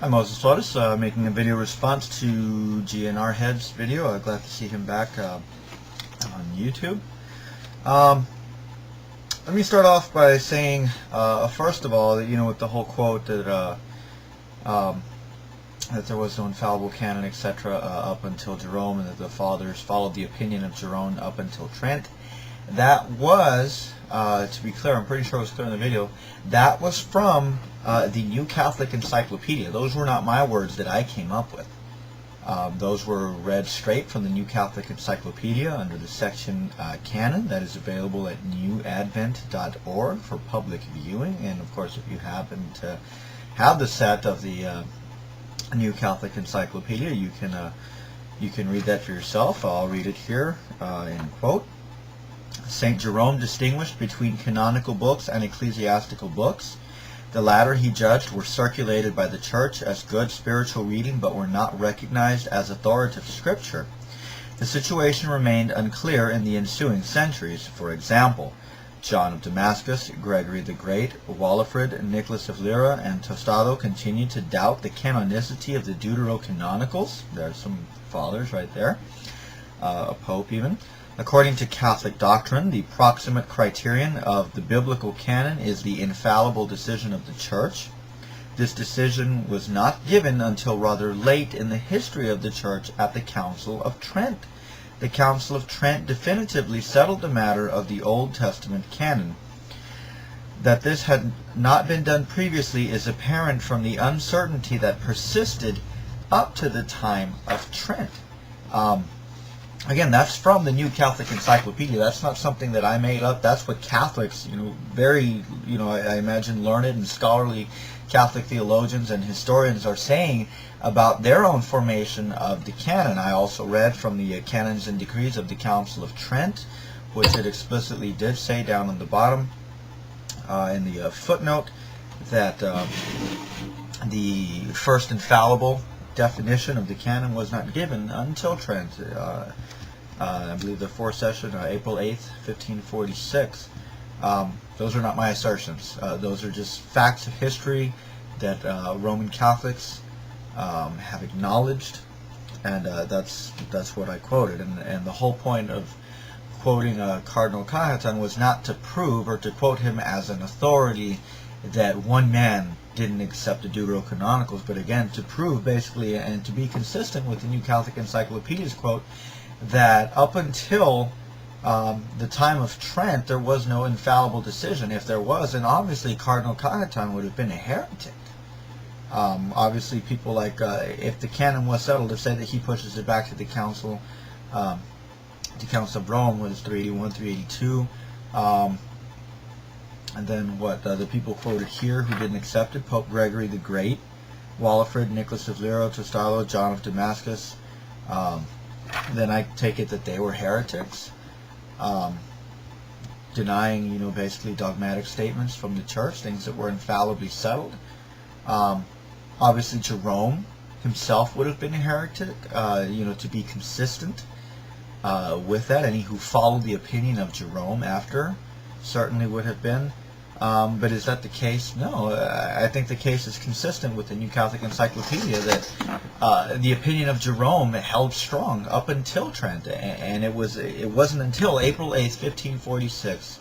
I'm Moses Flores, making a video response to GNRHead's video. Glad to see him back on YouTube. Let me start off by saying, first of all, that, with the whole quote that that there was no infallible canon, etc., up until Jerome, and that the fathers followed the opinion of Jerome up until Trent. That was, to be clear, I'm pretty sure it was clear in the video, that was from the New Catholic Encyclopedia. Those were not my words that I came up with. Those were read straight from the New Catholic Encyclopedia under the section Canon that is available at newadvent.org for public viewing. And of course, if you happen to have the set of the New Catholic Encyclopedia, you can read that for yourself. I'll read it here in quote. St. Jerome distinguished between canonical books and ecclesiastical books. The latter, he judged, were circulated by the Church as good spiritual reading, but were not recognized as authoritative scripture. The situation remained unclear in the ensuing centuries. For example, John of Damascus, Gregory the Great, Walafrid, Nicholas of Lyra, and Tostado continued to doubt the canonicity of the Deuterocanonicals. There's some fathers right there, a pope even. According to Catholic doctrine, the proximate criterion of the biblical canon is the infallible decision of the Church. This decision was not given until rather late in the history of the Church at the Council of Trent. The Council of Trent definitively settled the matter of the Old Testament canon. That this had not been done previously is apparent from the uncertainty that persisted up to the time of Trent. Again, that's from the New Catholic Encyclopedia. That's not something that I made up. That's what Catholics, very, I imagine learned and scholarly Catholic theologians and historians are saying about their own formation of the canon. I also read from the Canons and Decrees of the Council of Trent, which it explicitly did say down on the bottom in the footnote that the first infallible definition of the canon was not given until Trent. I believe the fourth session, April 8th, 1546. Those are not my assertions. Those are just facts of history that Roman Catholics have acknowledged, and that's what I quoted. And the whole point of quoting Cardinal Cajetan was not to prove or to quote him as an authority that one man didn't accept the Deuterocanonicals, but again to prove basically and to be consistent with the New Catholic Encyclopedia's quote that up until the time of Trent there was no infallible decision. If there was, then obviously Cardinal Cajetan would have been a heretic. Obviously people like if the canon was settled, to say that he pushes it back to the Council of Rome was 381, 382. And then what the people quoted here who didn't accept it: Pope Gregory the Great, Walafrid, Nicholas of Lyra, Tostado, John of Damascus. Then I take it that they were heretics, denying, basically dogmatic statements from the Church, things that were infallibly settled. Obviously Jerome himself would have been a heretic, to be consistent with that. Any who followed the opinion of Jerome after certainly would have been. But is that the case? No. I think the case is consistent with the New Catholic Encyclopedia that the opinion of Jerome held strong up until Trent, and it wasn't until April 8th, 1546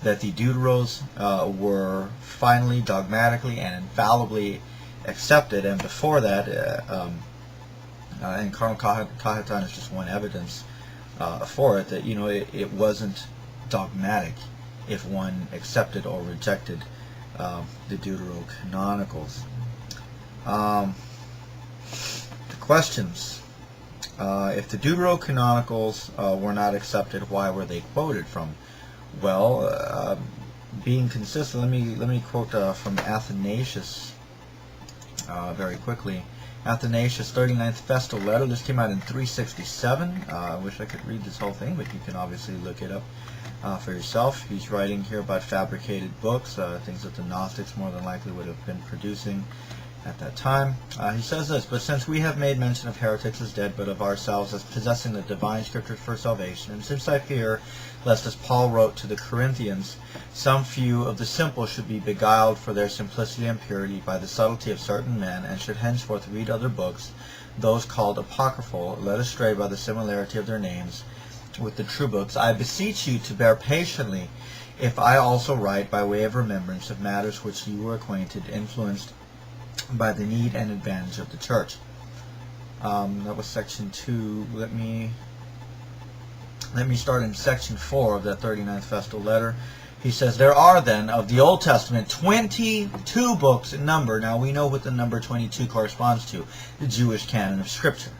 that the Deuteros were finally dogmatically and infallibly accepted. And before that, and Cardinal Cajetan is just one evidence for it, that it wasn't dogmatic if one accepted or rejected the Deuterocanonicals. The questions. If the Deuterocanonicals were not accepted, why were they quoted from? Well, being consistent, let me quote from Athanasius very quickly. Athanasius' 39th Festal Letter. This came out in 367. I wish I could read this whole thing, but you can obviously look it up for yourself. He's writing here about fabricated books, things that the Gnostics more than likely would have been producing at that time. He says this, but since we have made mention of heretics as dead, but of ourselves as possessing the divine scriptures for salvation, and since I fear, lest as Paul wrote to the Corinthians, some few of the simple should be beguiled for their simplicity and purity by the subtlety of certain men, and should henceforth read other books, those called apocryphal, led astray by the similarity of their names with the true books, I beseech you to bear patiently, if I also write by way of remembrance of matters which you were acquainted, influenced by the need and advantage of the church. That was section 2. Let me start in section 4 of that 39th Festal letter. He says, there are then of the Old Testament 22 books in number. Now we know what the number 22 corresponds to, the Jewish canon of Scripture.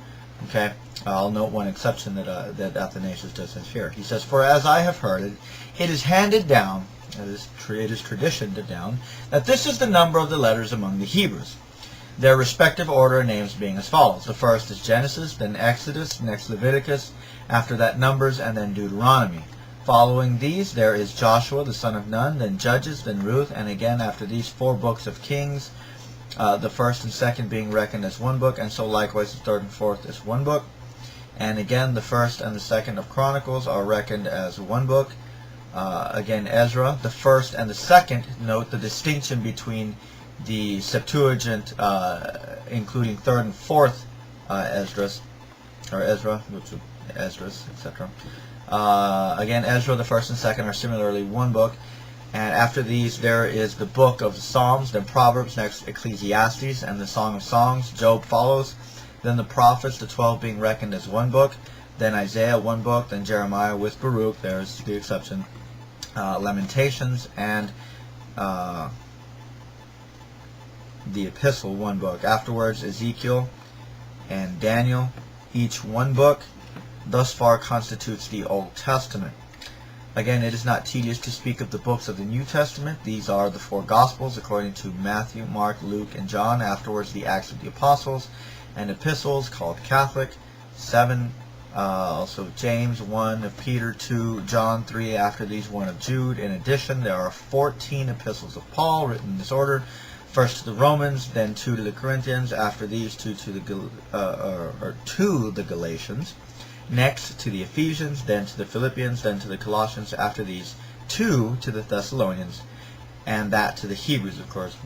Okay, I'll note one exception that Athanasius does here. He says, for as I have heard it, it is handed down, it is traditioned down, that this is the number of the letters among the Hebrews, their respective order and names being as follows. The first is Genesis, then Exodus, next Leviticus, after that Numbers, and then Deuteronomy. Following these, there is Joshua, the son of Nun, then Judges, then Ruth, and again after these 4 books of Kings, the first and second being reckoned as one book, and so likewise the third and fourth as one book. And again, the first and the second of Chronicles are reckoned as one book. Again, Ezra, the first and the second, note the distinction between the Septuagint, including third and fourth Esdras, or Ezra, Esdras, etc. Again, Ezra, the first and second are similarly one book. And after these, there is the book of the Psalms, then Proverbs, next Ecclesiastes, and the Song of Songs. Job follows. Then the prophets, the 12 being reckoned as one book. Then Isaiah, one book. Then Jeremiah with Baruch, there's the exception. Lamentations, and the Epistle, one book. Afterwards, Ezekiel and Daniel, each one book. Thus far constitutes the Old Testament. Again, it is not tedious to speak of the books of the New Testament. These are the 4 Gospels, according to Matthew, Mark, Luke, and John. Afterwards, the Acts of the Apostles and Epistles, called Catholic, 7. Also James, 1 of Peter, 2, John, 3. After these, 1 of Jude. In addition, there are 14 epistles of Paul, written in this order. First to the Romans, then 2 to the Corinthians. After these, 2 to the Galatians. Next to the Ephesians, then to the Philippians, then to the Colossians. After these, 2 to the Thessalonians, and that to the Hebrews, of course.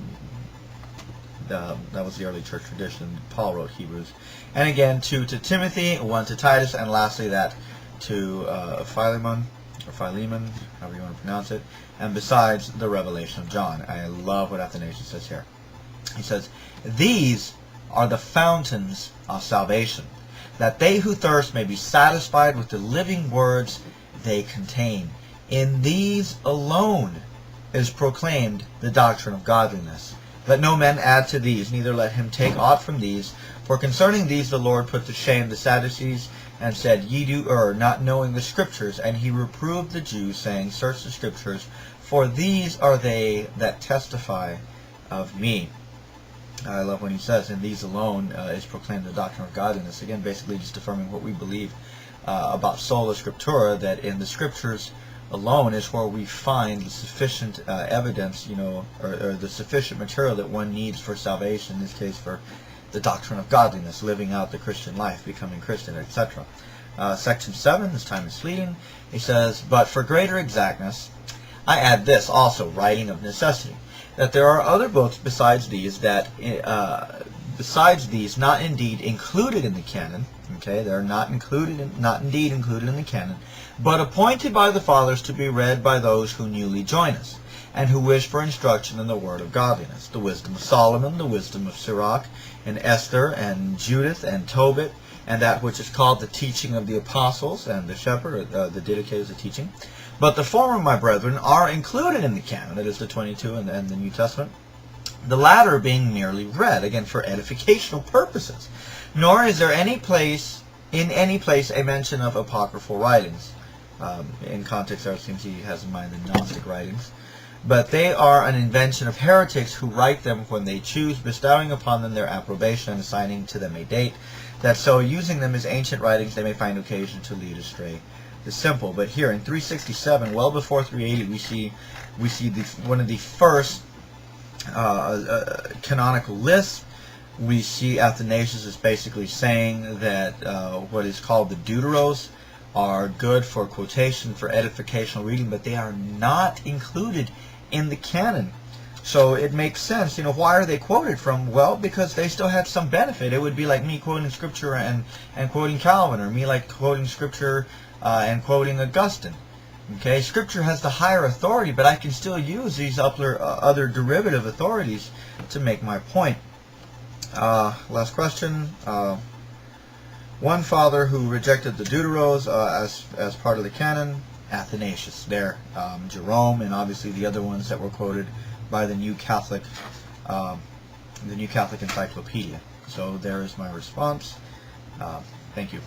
That was the early church tradition. Paul wrote Hebrews. And again, 2 to Timothy, 1 to Titus, and lastly that to Philemon, or Philemon, however you want to pronounce it, and besides the Revelation of John. I love what Athanasius says here. He says, these are the fountains of salvation, that they who thirst may be satisfied with the living words they contain. In these alone is proclaimed the doctrine of godliness. Let no man add to these, neither let him take aught from these. For concerning these the Lord put to shame the Sadducees, and said, Ye do err, not knowing the Scriptures. And he reproved the Jews, saying, Search the Scriptures, for these are they that testify of me. I love when he says, in these alone is proclaimed the doctrine of godliness. Again, basically just affirming what we believe about sola scriptura, that in the Scriptures alone is where we find the sufficient evidence, or the sufficient material that one needs for salvation, in this case for the doctrine of godliness, living out the Christian life, becoming Christian, etc. Section 7, this time is fleeting. He says, but for greater exactness, I add this also, writing of necessity, that there are other books besides these not indeed included in the canon. Okay, they're not indeed included in the canon, but appointed by the fathers to be read by those who newly join us, and who wish for instruction in the word of godliness. The wisdom of Solomon, the wisdom of Sirach, and Esther, and Judith, and Tobit, and that which is called the teaching of the apostles, and the shepherd, the Didache is the teaching. But the former, my brethren, are included in the canon, that is the 22 and the New Testament, the latter being merely read, again for edificational purposes. Nor is there in any place a mention of apocryphal writings. In context there, it seems he has in mind the Gnostic writings. But they are an invention of heretics who write them when they choose, bestowing upon them their approbation and assigning to them a date, that so using them as ancient writings they may find occasion to lead astray the simple. But here in 367, well before 380, we see one of the first canonical list, we see Athanasius is basically saying that what is called the deuteros are good for quotation, for edificational reading, but they are not included in the canon. So it makes sense. Why are they quoted from? Well, because they still had some benefit. It would be like me quoting Scripture and quoting Calvin, or me like quoting Scripture and quoting Augustine. Okay, Scripture has the higher authority, but I can still use these other derivative authorities to make my point. Last question. One father who rejected the deuteros as part of the canon, Athanasius. There, Jerome, and obviously the other ones that were quoted by the New Catholic Encyclopedia. So there is my response. Thank you.